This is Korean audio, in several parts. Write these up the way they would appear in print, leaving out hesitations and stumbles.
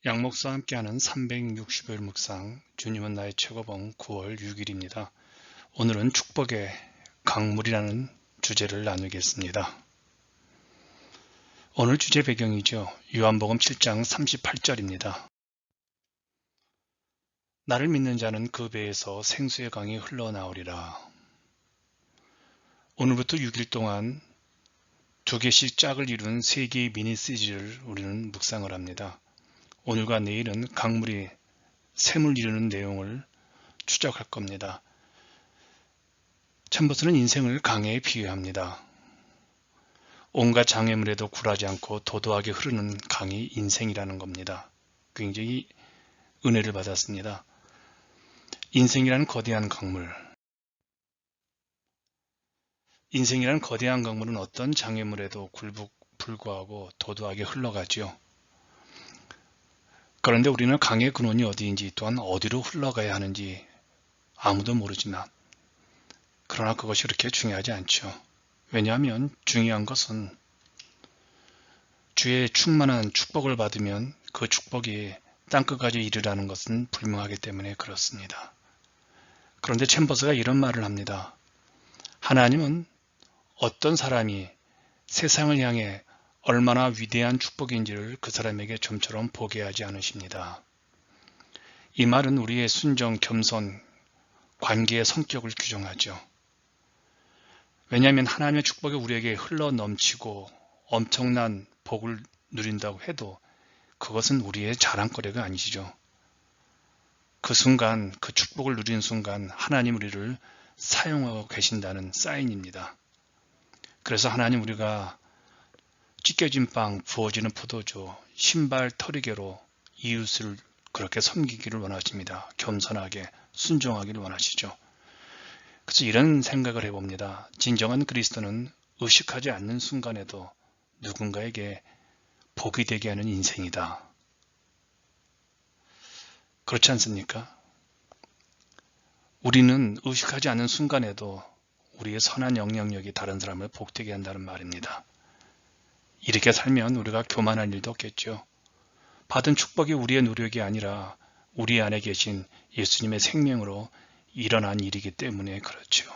양목사와 함께하는 360일 묵상, 주님은 나의 최고봉 9월 6일입니다. 오늘은 축복의 강물이라는 주제를 나누겠습니다. 오늘 주제 배경이죠. 요한복음 7장 38절입니다. 나를 믿는 자는 그 배에서 생수의 강이 흘러나오리라. 오늘부터 6일 동안 2개씩 짝을 이룬 3개의 미니 시리즈를 우리는 묵상을 합니다. 오늘과 내일은 강물이 샘을 이루는 내용을 추적할 겁니다. 챔버스는 인생을 강에 비유합니다. 온갖 장애물에도 굴하지 않고 도도하게 흐르는 강이 인생이라는 겁니다. 굉장히 은혜를 받았습니다. 인생이라는 거대한 강물. 인생이라는 거대한 강물은 어떤 장애물에도 불구하고 도도하게 흘러가죠. 그런데 우리는 강의 근원이 어디인지 또한 어디로 흘러가야 하는지 아무도 모르지만 그러나 그것이 그렇게 중요하지 않죠. 왜냐하면 중요한 것은 주의 충만한 축복을 받으면 그 축복이 땅끝까지 이르라는 것은 분명하기 때문에 그렇습니다. 그런데 챔버스가 이런 말을 합니다. 하나님은 어떤 사람이 세상을 향해 얼마나 위대한 축복인지를 그 사람에게 좀처럼 보게 하지 않으십니다. 이 말은 우리의 순정, 겸손, 관계의 성격을 규정하죠. 왜냐하면 하나님의 축복이 우리에게 흘러 넘치고 엄청난 복을 누린다고 해도 그것은 우리의 자랑거리가 아니시죠. 그 순간, 그 축복을 누리는 순간 하나님 우리를 사용하고 계신다는 사인입니다. 그래서 하나님 우리가 찢겨진 빵, 부어지는 포도주, 신발 털이개로 이웃을 그렇게 섬기기를 원하십니다. 겸손하게, 순종하기를 원하시죠. 그래서 이런 생각을 해봅니다. 진정한 그리스도는 의식하지 않는 순간에도 누군가에게 복이 되게 하는 인생이다. 그렇지 않습니까? 우리는 의식하지 않는 순간에도 우리의 선한 영향력이 다른 사람을 복되게 한다는 말입니다. 이렇게 살면 우리가 교만할 일도 없겠죠. 받은 축복이 우리의 노력이 아니라 우리 안에 계신 예수님의 생명으로 일어난 일이기 때문에 그렇죠.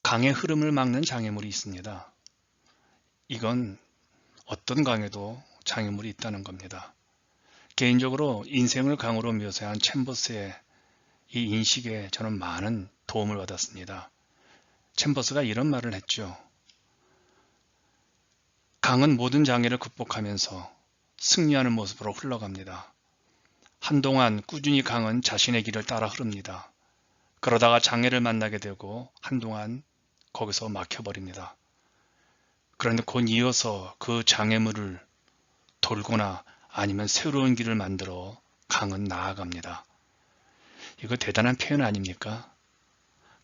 강의 흐름을 막는 장애물이 있습니다. 이건 어떤 강에도 장애물이 있다는 겁니다. 개인적으로 인생을 강으로 묘사한 챔버스의 이 인식에 저는 많은 도움을 받았습니다. 챔버스가 이런 말을 했죠. 강은 모든 장애를 극복하면서 승리하는 모습으로 흘러갑니다. 한동안 꾸준히 강은 자신의 길을 따라 흐릅니다. 그러다가 장애를 만나게 되고 한동안 거기서 막혀버립니다. 그런데 곧 이어서 그 장애물을 돌거나 아니면 새로운 길을 만들어 강은 나아갑니다. 이거 대단한 표현 아닙니까?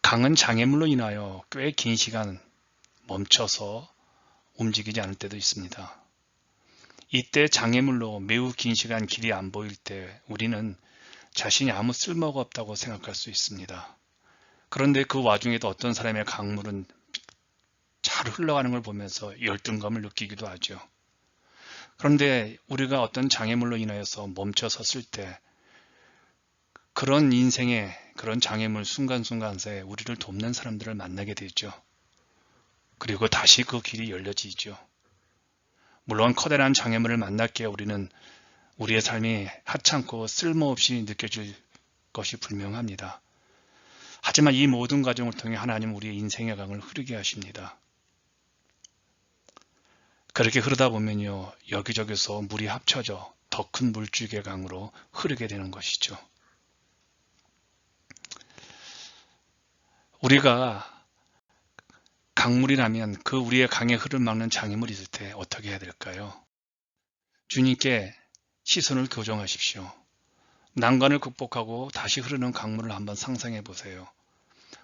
강은 장애물로 인하여 꽤 긴 시간 멈춰서 움직이지 않을 때도 있습니다. 이때 장애물로 매우 긴 시간 길이 안 보일 때 우리는 자신이 아무 쓸모가 없다고 생각할 수 있습니다. 그런데 그 와중에도 어떤 사람의 강물은 잘 흘러가는 걸 보면서 열등감을 느끼기도 하죠. 그런데 우리가 어떤 장애물로 인하여서 멈춰섰을 때 그런 인생의 그런 장애물 순간순간에 우리를 돕는 사람들을 만나게 되죠. 그리고 다시 그 길이 열려지죠. 물론 커다란 장애물을 만났기에 우리는 우리의 삶이 하찮고 쓸모없이 느껴질 것이 분명합니다. 하지만 이 모든 과정을 통해 하나님은 우리의 인생의 강을 흐르게 하십니다. 그렇게 흐르다 보면요, 여기저기서 물이 합쳐져 더 큰 물줄기의 강으로 흐르게 되는 것이죠. 우리가 강물이라면 그 우리의 강의 흐름 막는 장애물이 있을 때 어떻게 해야 될까요? 주님께 시선을 교정하십시오. 난관을 극복하고 다시 흐르는 강물을 한번 상상해 보세요.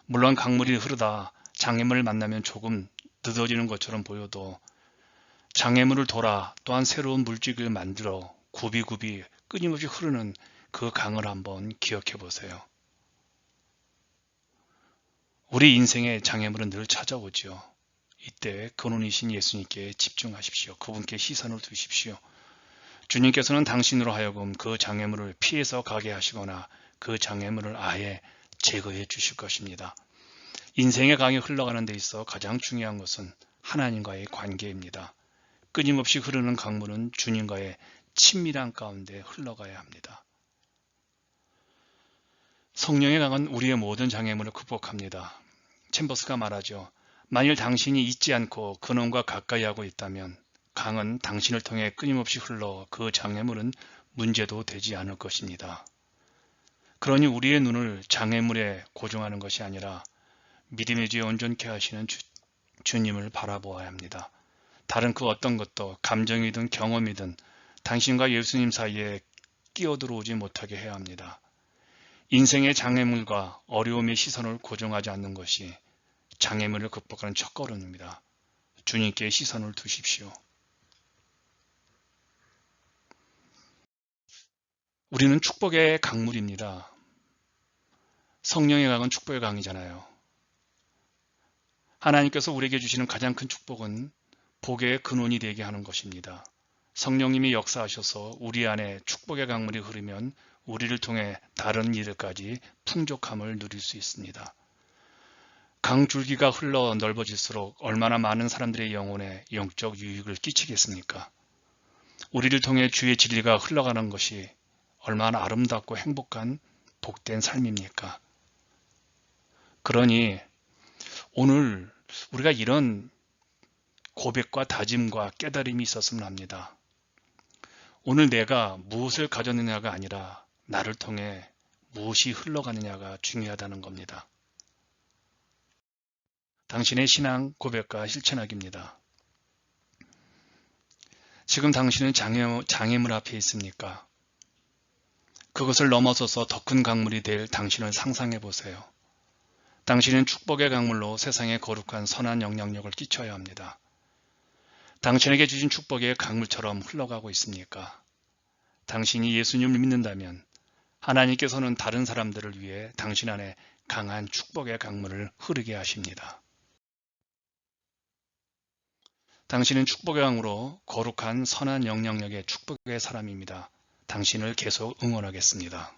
물론 강물이 흐르다 장애물을 만나면 조금 늦어지는 것처럼 보여도 장애물을 돌아 또한 새로운 물줄기를 만들어 굽이굽이 끊임없이 흐르는 그 강을 한번 기억해 보세요. 우리 인생의 장애물은 늘 찾아오죠. 이때 근원이신 예수님께 집중하십시오. 그분께 시선을 두십시오. 주님께서는 당신으로 하여금 그 장애물을 피해서 가게 하시거나 그 장애물을 아예 제거해 주실 것입니다. 인생의 강이 흘러가는 데 있어 가장 중요한 것은 하나님과의 관계입니다. 끊임없이 흐르는 강물은 주님과의 친밀한 가운데 흘러가야 합니다. 성령의 강은 우리의 모든 장애물을 극복합니다. 챔버스가 말하죠. 만일 당신이 잊지 않고 근원과 가까이 하고 있다면 강은 당신을 통해 끊임없이 흘러 그 장애물은 문제도 되지 않을 것입니다. 그러니 우리의 눈을 장애물에 고정하는 것이 아니라 믿음의 지에 온전케 하시는 주님을 바라보아야 합니다. 다른 그 어떤 것도 감정이든 경험이든 당신과 예수님 사이에 끼어들어오지 못하게 해야 합니다. 인생의 장애물과 어려움의 시선을 고정하지 않는 것이 장애물을 극복하는 첫걸음입니다. 주님께 시선을 두십시오. 우리는 축복의 강물입니다. 성령의 강은 축복의 강이잖아요. 하나님께서 우리에게 주시는 가장 큰 축복은 복의 근원이 되게 하는 것입니다. 성령님이 역사하셔서 우리 안에 축복의 강물이 흐르면 우리를 통해 다른 이들까지 풍족함을 누릴 수 있습니다. 강줄기가 흘러 넓어질수록 얼마나 많은 사람들의 영혼에 영적 유익을 끼치겠습니까? 우리를 통해 주의 진리가 흘러가는 것이 얼마나 아름답고 행복한 복된 삶입니까? 그러니 오늘 우리가 이런 고백과 다짐과 깨달음이 있었으면 합니다. 오늘 내가 무엇을 가졌느냐가 아니라 나를 통해 무엇이 흘러가느냐가 중요하다는 겁니다. 당신의 신앙 고백과 실천하기입니다. 지금 당신은 장애물 앞에 있습니까? 그것을 넘어서서 더 큰 강물이 될 당신을 상상해 보세요. 당신은 축복의 강물로 세상에 거룩한 선한 영향력을 끼쳐야 합니다. 당신에게 주신 축복의 강물처럼 흘러가고 있습니까? 당신이 예수님을 믿는다면 하나님께서는 다른 사람들을 위해 당신 안에 강한 축복의 강물을 흐르게 하십니다. 당신은 축복의 강으로 거룩한 선한 영향력의 축복의 사람입니다. 당신을 계속 응원하겠습니다.